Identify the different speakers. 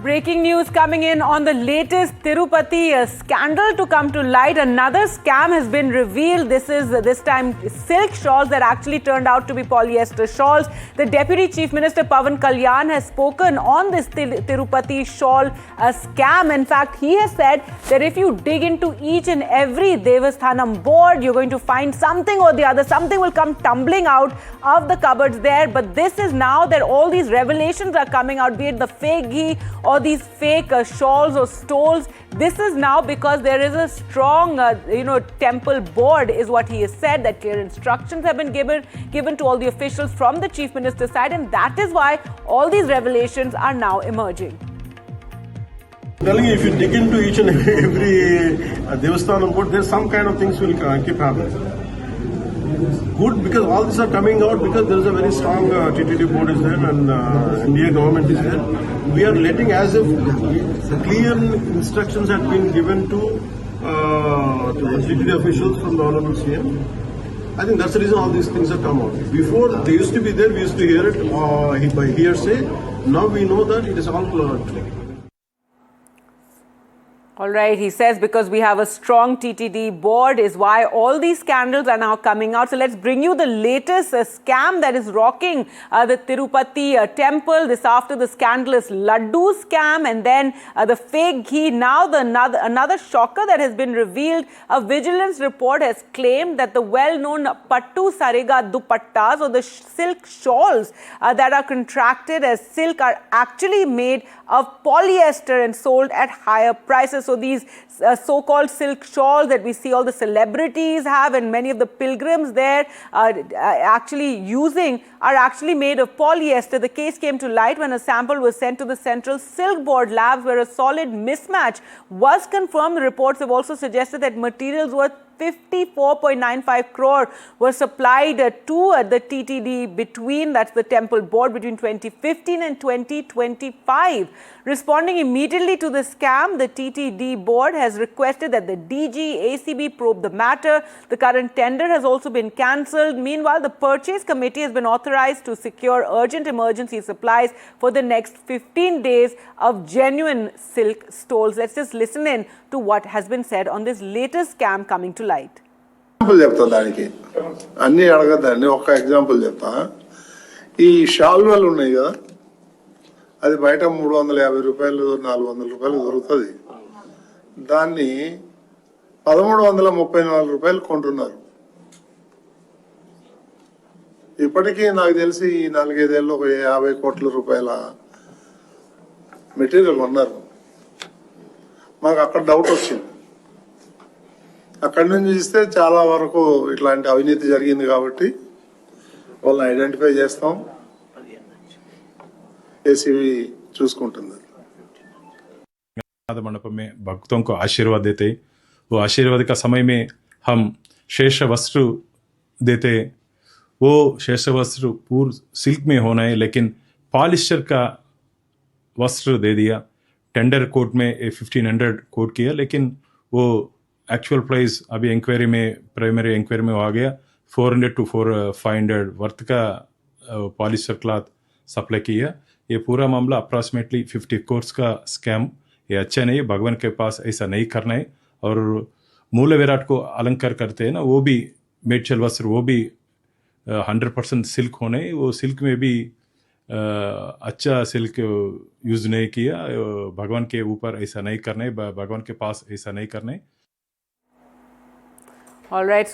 Speaker 1: Breaking news coming in on the latest Tirupati scandal to come to light. Another scam has been revealed. This time silk shawls that actually turned out to be polyester shawls. The Deputy Chief Minister Pawan Kalyan has spoken on this Tirupati shawl scam. In fact, he has said that if you dig into each and every Devasthanam board, you're going to find something or the other. Something will come tumbling out of the cupboards there. But this is now that all these revelations are coming out, be it the fake ghee or these fake shawls or stoles. This is now because there is a strong, temple board, is what he has said, that clear instructions have been given to all the officials from the Chief Minister's side, and that is why all these revelations are now emerging.
Speaker 2: Telling you, if you dig into each and every Devasthanam board, there's some kind of things will keep happening. Good, because all these are coming out because there is a very strong TTD board is there and India government is there. We are letting as if clear instructions had been given to TTD officials from the Honorable CM. I think that's the reason all these things have come out. Before, they used to be there, we used to hear it by hearsay. Now we know that it is all
Speaker 1: All right, he says because we have a strong TTD board is why all these scandals are now coming out. So let's bring you the latest scam that is rocking the Tirupati temple. This after the scandalous Laddu scam and then the fake ghee. Now another shocker that has been revealed. A vigilance report has claimed that the well-known Pattu Sarega dupattas or the silk shawls that are contracted as silk are actually made of polyester and sold at higher prices. So these so-called silk shawls that we see all the celebrities have and many of the pilgrims there actually using are actually made of polyester. The case came to light when a sample was sent to the Central Silk Board labs where a solid mismatch was confirmed. The reports have also suggested that materials worth 54.95 crore were supplied to the TTD that's the temple board, between 2015 and 2025. Responding immediately to the scam, the TTD board has requested that the DG ACB probe the matter. The current tender has also been cancelled. Meanwhile, the purchase committee has been authorized to secure urgent emergency supplies for the next 15 days of genuine silk stoles. Let's just listen in to what has been said on this latest scam coming to light.
Speaker 3: దానికి అన్ని అడగద్దండి, ఒక example చెప్తా. ఈ షాల్వాలు ఉన్నాయి కదా, అది బయట 350 రూపాయలు 400 రూపాయలు దొరుకుతుంది. దాన్ని 1334 రూపాయలు కొంటున్నారు. ఇప్పటికీ నాకు తెలిసి ఈ 4-5 ఏళ్ళు ఒక 50 కోట్ల రూపాయల మెటీరియల్ కొన్నారు. మాకు అక్కడ డౌట్ వచ్చింది. అక్కడి నుంచి చూస్తే చాలా వరకు ఇట్లాంటి అవినీతి జరిగింది కాబట్టి వాళ్ళని ఐడెంటిఫై చేస్తాం, एसीबी चूसకుంటుంది.
Speaker 4: मंडप में भक्तों को आशीर्वाद देते, वो आशीर्वाद का समय में हम शेष वस्त्र देते. वो शेष वस्त्र पूर्ण सिल्क में होना है, लेकिन पॉलिस्टर का वस्त्र दे दिया. टेंडर कोर्ट में 1500 कोट किया, लेकिन वो एक्चुअल प्राइस अभी इंक्वायरी में, प्राइमरी इंक्वायरी में आ गया 400 to 500 वर्थ का पॉलिस्टर क्लॉथ सप्लाई किया. ये पूरा मामला अप्रॉक्सीमेटली 50 कोर्स का स्कैम. ये अच्छा नहीं, भगवान के पास ऐसा नहीं करना है. और मूल विराट को अलंकार करते हैं ना, वो भी मेडचल वस्त्र, वो भी 100% सिल्क होने, वो सिल्क में भी अच्छा सिल्क यूज नहीं किया. भगवान के ऊपर ऐसा नहीं करना है, भगवान के पास ऐसा नहीं करना है.
Speaker 1: All right.